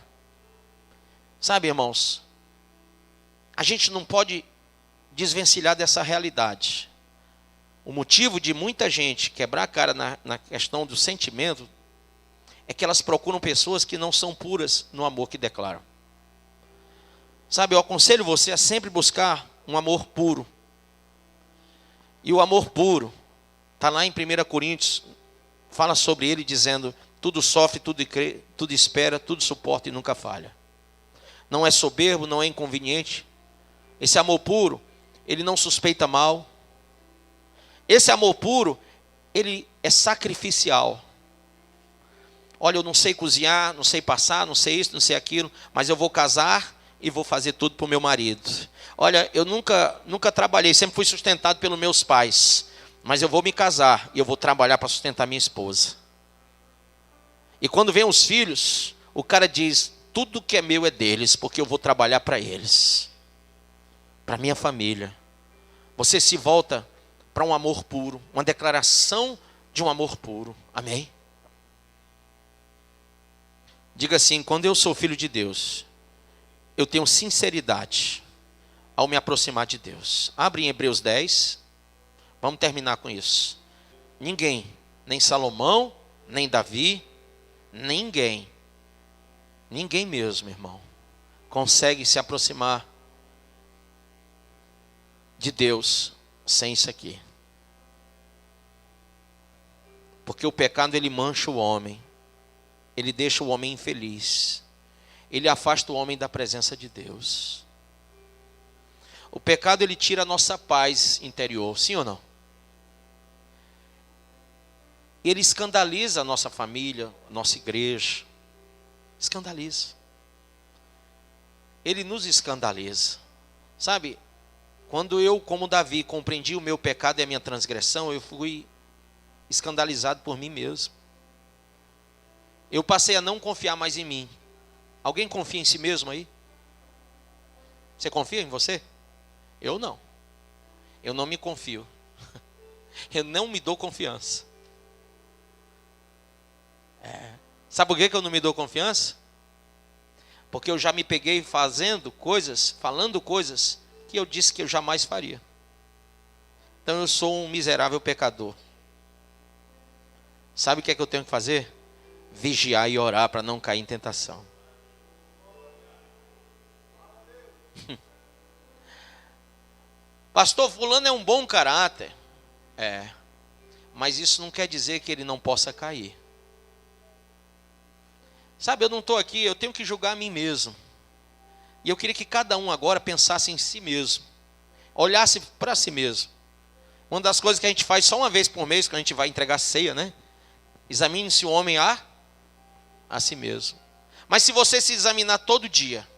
Sabe, irmãos, a gente não pode desvencilhar dessa realidade. O motivo de muita gente quebrar a cara na questão do sentimento é que elas procuram pessoas que não são puras no amor que declaram. Sabe, eu aconselho você a sempre buscar um amor puro. E o amor puro está lá em 1 Coríntios, fala sobre ele dizendo, tudo sofre, tudo crê, tudo espera, tudo suporta e nunca falha. Não é soberbo, não é inconveniente. Esse amor puro, ele não suspeita mal. Esse amor puro, ele é sacrificial. Olha, eu não sei cozinhar, não sei passar, não sei isso, não sei aquilo, mas eu vou casar e vou fazer tudo para o meu marido. Olha, eu nunca trabalhei, sempre fui sustentado pelos meus pais, mas eu vou me casar e eu vou trabalhar para sustentar minha esposa. E quando vem os filhos, o cara diz, tudo que é meu é deles, porque eu vou trabalhar para eles. Para minha família. Você se volta para um amor puro, uma declaração de um amor puro. Amém? Diga assim, quando eu sou filho de Deus, eu tenho sinceridade ao me aproximar de Deus. Abre em Hebreus 10, vamos terminar com isso. Ninguém, nem Salomão, nem Davi, ninguém mesmo, irmão, consegue se aproximar de Deus sem isso aqui. Porque o pecado ele mancha o homem, ele deixa o homem infeliz, ele afasta o homem da presença de Deus. O pecado ele tira a nossa paz interior, sim ou não? Ele escandaliza a nossa família, nossa igreja, escandaliza. Ele nos escandaliza, sabe? Quando eu, como Davi, compreendi o meu pecado e a minha transgressão, eu fui escandalizado por mim mesmo. Eu passei a não confiar mais em mim. Alguém confia em si mesmo aí? Você confia em você? Eu não. Eu não me confio. Eu não me dou confiança. Sabe por que eu não me dou confiança? Porque eu já me peguei fazendo coisas, falando coisas que eu disse que eu jamais faria. Então eu sou um miserável pecador. Sabe o que é que eu tenho que fazer? Vigiar e orar para não cair em tentação. Pastor, fulano é um bom caráter. Mas isso não quer dizer que ele não possa cair. Sabe, eu não estou aqui, eu tenho que julgar a mim mesmo. E eu queria que cada um agora pensasse em si mesmo. Olhasse para si mesmo. Uma das coisas que a gente faz só uma vez por mês, quando a gente vai entregar ceia, né? Examine-se o homem a si mesmo. Mas se você se examinar todo dia,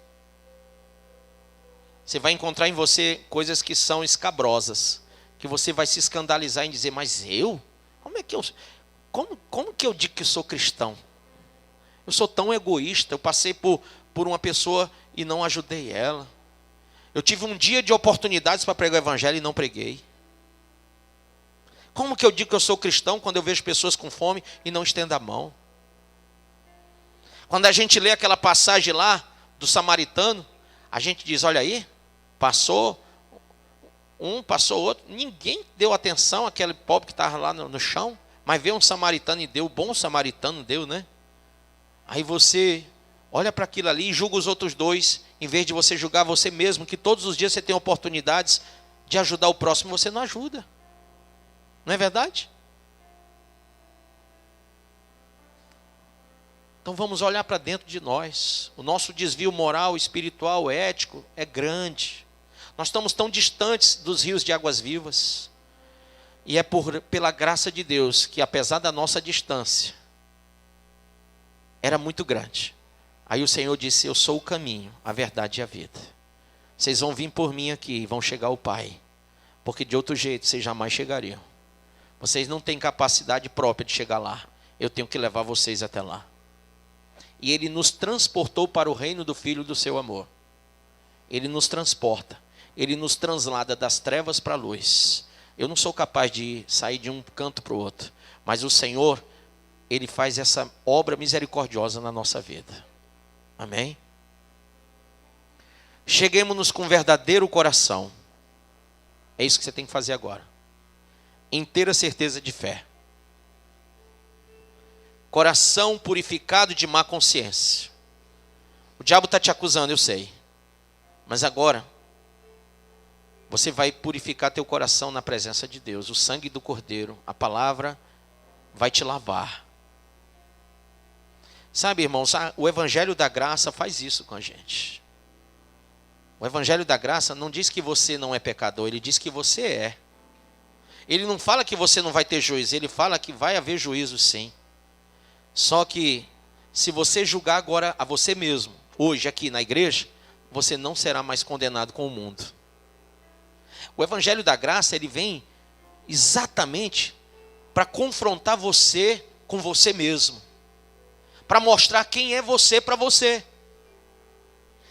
você vai encontrar em você coisas que são escabrosas. Que você vai se escandalizar em dizer, mas eu? Como é que eu... Como que eu digo que eu sou cristão? Eu sou tão egoísta, eu passei por uma pessoa e não ajudei ela. Eu tive um dia de oportunidades para pregar o evangelho e não preguei. Como que eu digo que eu sou cristão quando eu vejo pessoas com fome e não estendo a mão? Quando a gente lê aquela passagem lá do samaritano, a gente diz, olha aí, passou um, passou outro, ninguém deu atenção àquele pobre que estava lá no chão, mas veio um samaritano e deu, o bom samaritano deu, né? Aí você olha para aquilo ali e julga os outros dois, em vez de você julgar você mesmo, que todos os dias você tem oportunidades de ajudar o próximo, você não ajuda. Não é verdade? Então vamos olhar para dentro de nós. O nosso desvio moral, espiritual, ético é grande. Nós estamos tão distantes dos rios de águas vivas. E é pela graça de Deus que, apesar da nossa distância, era muito grande. Aí o Senhor disse, eu sou o caminho, a verdade e a vida. Vocês vão vir por mim aqui e vão chegar ao Pai. Porque de outro jeito vocês jamais chegariam. Vocês não têm capacidade própria de chegar lá. Eu tenho que levar vocês até lá. E Ele nos transportou para o reino do Filho do seu amor. Ele nos transporta. Ele nos translada das trevas para a luz. Eu não sou capaz de sair de um canto para o outro. Mas o Senhor, Ele faz essa obra misericordiosa na nossa vida. Amém? Cheguemos-nos com verdadeiro coração. É isso que você tem que fazer agora. Inteira certeza de fé. Coração purificado de má consciência. O diabo está te acusando, eu sei. Mas agora, você vai purificar teu coração na presença de Deus. O sangue do Cordeiro, a palavra, vai te lavar. Sabe, irmãos, o Evangelho da Graça faz isso com a gente. O Evangelho da Graça não diz que você não é pecador, ele diz que você é. Ele não fala que você não vai ter juízo, ele fala que vai haver juízo sim. Só que, se você julgar agora a você mesmo, hoje aqui na igreja, você não será mais condenado com o mundo. O Evangelho da Graça, ele vem exatamente para confrontar você com você mesmo. Para mostrar quem é você para você.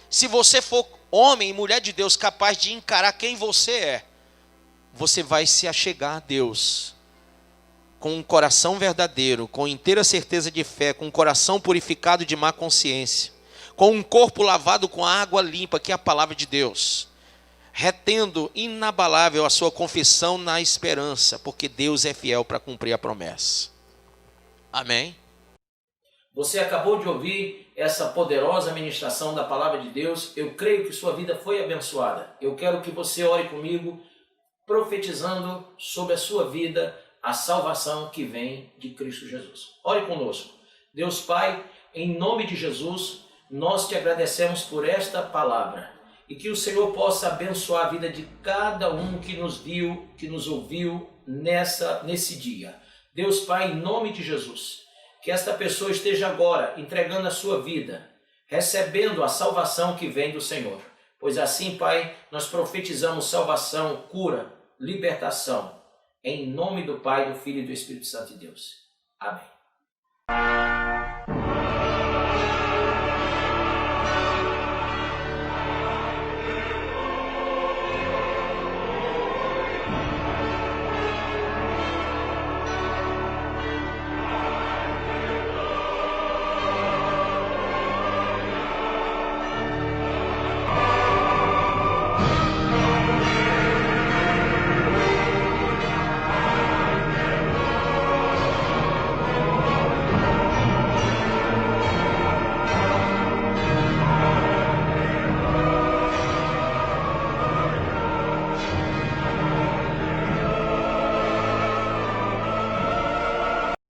Se você for homem e mulher de Deus capaz de encarar quem você é, você vai se achegar a Deus com um coração verdadeiro, com inteira certeza de fé, com um coração purificado de má consciência, com um corpo lavado com água limpa, que é a palavra de Deus, retendo inabalável a sua confissão na esperança, porque Deus é fiel para cumprir a promessa. Amém? Você acabou de ouvir essa poderosa ministração da palavra de Deus. Eu creio que sua vida foi abençoada. Eu quero que você ore comigo, profetizando sobre a sua vida a salvação que vem de Cristo Jesus. Ore conosco. Deus Pai, em nome de Jesus, nós te agradecemos por esta palavra. E que o Senhor possa abençoar a vida de cada um que nos viu, que nos ouviu nesse dia. Deus Pai, em nome de Jesus, que esta pessoa esteja agora entregando a sua vida, recebendo a salvação que vem do Senhor. Pois assim, Pai, nós profetizamos salvação, cura, libertação, em nome do Pai, do Filho e do Espírito Santo de Deus. Amém.